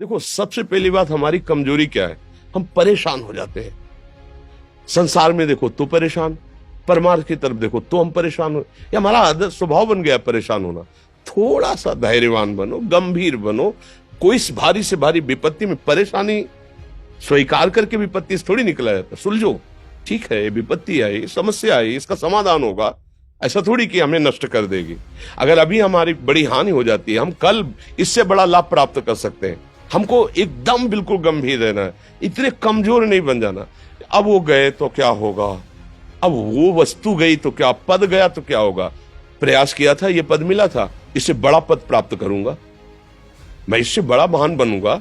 देखो, सबसे पहली बात हमारी कमजोरी क्या है? हम परेशान हो जाते हैं। संसार में देखो तो परेशान, परमार्थ की तरफ देखो तो हम परेशान हो, ये हमारा आदत स्वभाव बन गया परेशान होना। थोड़ा सा धैर्यवान बनो, गंभीर बनो। कोई इस भारी से भारी विपत्ति में परेशानी स्वीकार करके विपत्ति से थोड़ी निकला जाता। सुलझो, ठीक है, ये विपत्ति आई, समस्या आई, इसका समाधान होगा। ऐसा थोड़ी कि हमें नष्ट कर देगी। अगर अभी हमारी बड़ी हानि हो जाती है, हम कल इससे बड़ा लाभ प्राप्त कर सकते हैं। हमको एकदम बिल्कुल गंभीर रहना है, इतने कमजोर नहीं बन जाना। अब वो गए तो क्या होगा, अब वो वस्तु गई तो क्या, पद गया तो क्या होगा। प्रयास किया था, ये पद मिला था, इससे बड़ा पद प्राप्त करूंगा, मैं इससे बड़ा महान बनूंगा।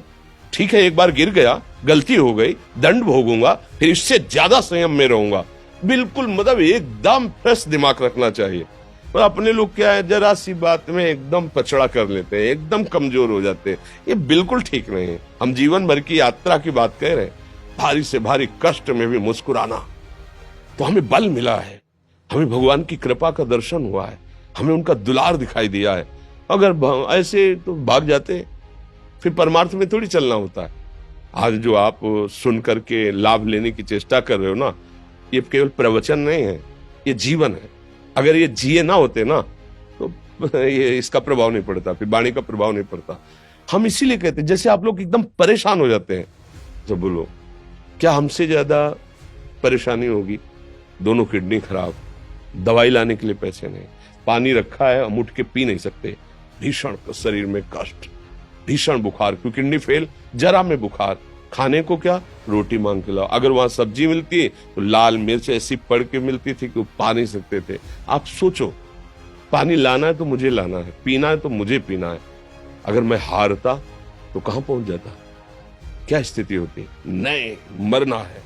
ठीक है, एक बार गिर गया, गलती हो गई, दंड भोगूंगा, फिर इससे ज्यादा संयम में रहूंगा। बिल्कुल मतलब एकदम फ्रेश दिमाग रखना चाहिए। पर अपने लोग क्या है, जरा सी बात में एकदम पछड़ा कर लेते हैं, एकदम कमजोर हो जाते हैं। ये बिल्कुल ठीक नहीं है। हम जीवन भर की यात्रा की बात कह रहे हैं, भारी से भारी कष्ट में भी मुस्कुराना, तो हमें बल मिला है, हमें भगवान की कृपा का दर्शन हुआ है, हमें उनका दुलार दिखाई दिया है। अगर ऐसे तो भाग जाते, फिर परमार्थ में थोड़ी चलना होता है। आज जो आप सुन करके लाभ लेने की चेष्टा कर रहे हो ना, ये केवल प्रवचन नहीं है, ये जीवन है। अगर ये जिए ना होते ना, तो ये इसका प्रभाव नहीं पड़ता, फिर वाणी का प्रभाव नहीं पड़ता। हम इसीलिए कहते हैं, जैसे आप लोग एकदम परेशान हो जाते हैं, तो बोलो क्या हमसे ज्यादा परेशानी होगी? दोनों किडनी खराब, दवाई लाने के लिए पैसे नहीं, पानी रखा है हम उठ के पी नहीं सकते, भीषण शरीर में कष्ट, भीषण बुखार, क्योंकि किडनी फेल, जरा में बुखार, खाने को क्या, रोटी मांग के लाओ। अगर वहां सब्जी मिलती है तो लाल मिर्च ऐसी पड़ के मिलती थी कि वो पा नहीं सकते थे। आप सोचो, पानी लाना है तो मुझे लाना है, पीना है तो मुझे पीना है। अगर मैं हारता तो कहां पहुंच जाता, क्या स्थिति होती? नहीं, मरना है।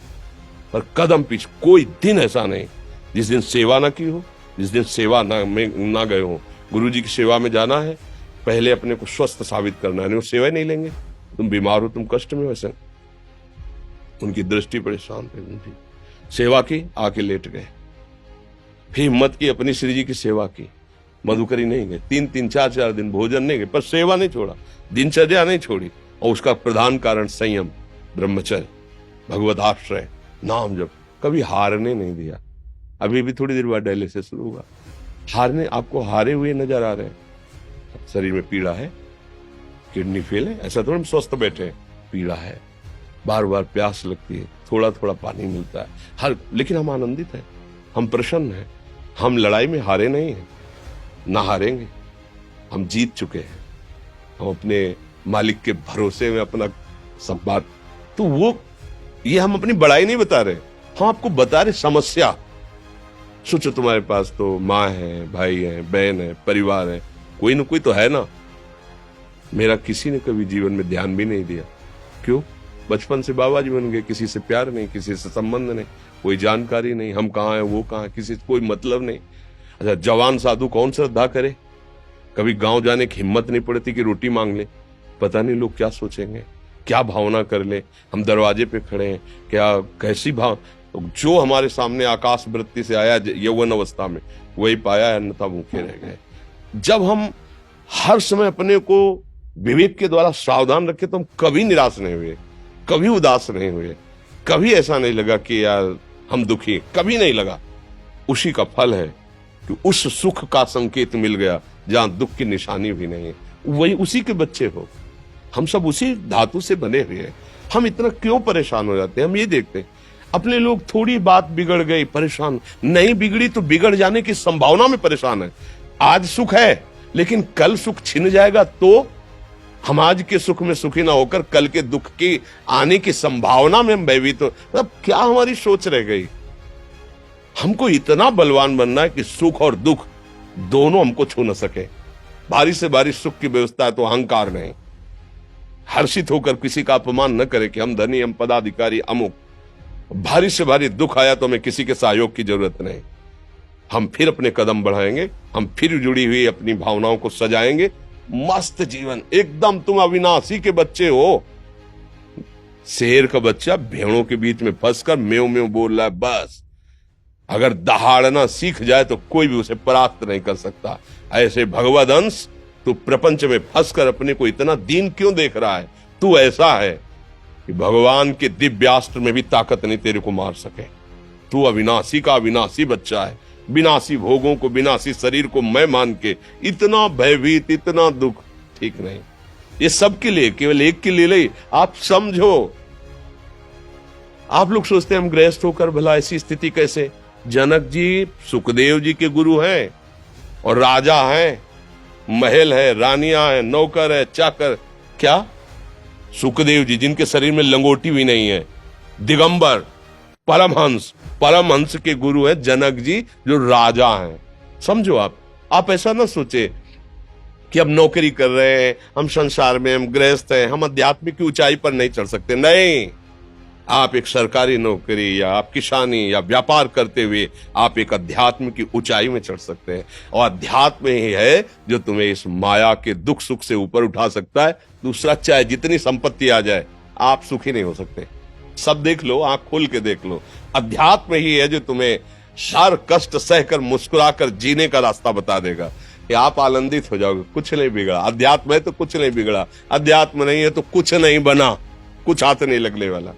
पर कदम पीछे, कोई दिन ऐसा नहीं जिस दिन सेवा ना की हो, जिस दिन सेवा ना गए हो। गुरु जी की सेवा में जाना है, पहले अपने को स्वस्थ साबित करना है, नहीं वो सेवा नहीं लेंगे। तुम बीमार हो, तुम कष्ट में हो, ऐसे उनकी दृष्टि परेशान थी, उनकी सेवा की, आके लेट गए। फिर हिम्मत की, अपनी श्री जी की सेवा की, मधुकरी नहीं गए, 3-3 4-4 दिन भोजन नहीं गए, पर सेवा नहीं छोड़ा, दिनचर्या नहीं छोड़ी। और उसका प्रधान कारण संयम, ब्रह्मचर्य, भगवत आश्रय, नाम जप, कभी हारने नहीं दिया। अभी भी थोड़ी देर बाद डायलिसिस शुरू होगा, हारने, आपको हारे हुए नजर आ रहे हैं। शरीर में पीड़ा है, किडनी फेल है, ऐसा थोड़ा हम स्वस्थ बैठे हैं, पीड़ा है, बार बार प्यास लगती है, थोड़ा थोड़ा पानी मिलता है, लेकिन हम आनंदित हैं, हम प्रसन्न हैं। हम लड़ाई में हारे नहीं हैं, ना हारेंगे, हम जीत चुके हैं। हम अपने मालिक के भरोसे में अपना संवाद, तो वो ये हम अपनी बड़ाई नहीं बता रहे, हम आपको बता रहे समस्या। सोचो, तुम्हारे पास तो माँ है, भाई है, बहन है, परिवार है, कोई ना कोई तो है ना। मेरा किसी ने कभी जीवन में ध्यान भी नहीं दिया, क्यों? बचपन से बाबा जी बन गए, किसी से प्यार नहीं, किसी से संबंध नहीं, कोई जानकारी नहीं, हम कहाँ हैं, वो कहाँ है, किसी से कोई मतलब नहीं। अच्छा, जवान साधु कौन श्रद्धा करे? कभी गांव जाने की हिम्मत नहीं पड़ती कि रोटी मांग ले, पता नहीं लोग क्या सोचेंगे, क्या भावना कर ले। हम दरवाजे पे खड़े हैं, क्या कैसी भाव, तो जो हमारे सामने आकाश वृत्ति से आया यौवन अवस्था में, वही पाया, अन्यथा भूखे रह गए। जब हम हर समय अपने को विवेक के द्वारा सावधान रखे, तो हम कभी निराश नहीं हुए, कभी उदास नहीं हुए, कभी ऐसा नहीं लगा कि यार हम दुखी, कभी नहीं लगा। उसी का फल है कि उस सुख का संकेत मिल गया जहां दुख की निशानी भी नहीं है। वही उसी के बच्चे हो, हम सब उसी धातु से बने हुए हैं। हम इतना क्यों परेशान हो जाते हैं? हम ये देखते हैं, अपने लोग थोड़ी बात बिगड़ गई परेशान, नहीं बिगड़ी तो बिगड़ जाने की संभावना में परेशान है। आज सुख है, लेकिन कल सुख छिन जाएगा, तो हम आज के सुख में सुखी ना होकर कल के दुख की आने की संभावना में हम भयभीत हो। मतलब क्या हमारी सोच रह गई? हमको इतना बलवान बनना है कि सुख और दुख दोनों हमको छू न सके। भारी से भारी सुख की व्यवस्था है तो अहंकार नहीं, हर्षित होकर किसी का अपमान न करे कि हम धनी, हम पदाधिकारी, अमुक। भारी से भारी दुख आया तो हमें किसी के सहयोग की जरूरत नहीं, हम फिर अपने कदम बढ़ाएंगे, हम फिर जुड़ी हुई अपनी भावनाओं को सजाएंगे। मस्त जीवन, एकदम तुम अविनाशी के बच्चे हो। शेर का बच्चा भेड़ों के बीच में फंसकर म्यों म्यों बोल रहा है, बस अगर दहाड़ना सीख जाए तो कोई भी उसे परास्त नहीं कर सकता। ऐसे भगवद अंश, तू प्रपंच में फंसकर अपने को इतना दीन क्यों देख रहा है? तू ऐसा है कि भगवान के दिव्यास्त्र में भी ताकत नहीं तेरे को मार सके। तू अविनाशी का अविनाशी बच्चा है। विनाशी भोगों को, विनाशी शरीर को मैं मान के इतना भयभीत, इतना दुख ठीक नहीं। ये सबके लिए, केवल एक के लिए नहीं। आप समझो, आप लोग सोचते हैं हम गृहस्थ होकर भला ऐसी स्थिति कैसे। जनक जी सुखदेव जी के गुरु हैं और राजा हैं, महल है, रानियां हैं, नौकर है, चाकर। क्या सुखदेव जी जिनके शरीर में लंगोटी भी नहीं है, दिगंबर, परमहंस के गुरु हैं जनक जी जो राजा हैं। समझो, आप ऐसा ना सोचे कि हम नौकरी कर रहे हैं, हम संसार में, हम गृहस्थ हैं, हम आध्यात्मिक की ऊंचाई पर नहीं चढ़ सकते। नहीं, आप एक सरकारी नौकरी या आप किसानी या व्यापार करते हुए आप एक अध्यात्म की ऊंचाई में चढ़ सकते हैं। और अध्यात्म ही है जो तुम्हें इस माया के दुख सुख से ऊपर उठा सकता है। दूसरा, चाहे जितनी संपत्ति आ जाए, आप सुखी नहीं हो सकते। सब देख लो, आंख खोल के देख लो। अध्यात्म ही है जो तुम्हें हर कष्ट सहकर मुस्कुराकर जीने का रास्ता बता देगा कि आप आनंदित हो जाओगे। कुछ नहीं बिगड़ा। अध्यात्म है तो कुछ नहीं बिगड़ा, अध्यात्म नहीं है तो कुछ नहीं बना, कुछ हाथ नहीं लगने वाला।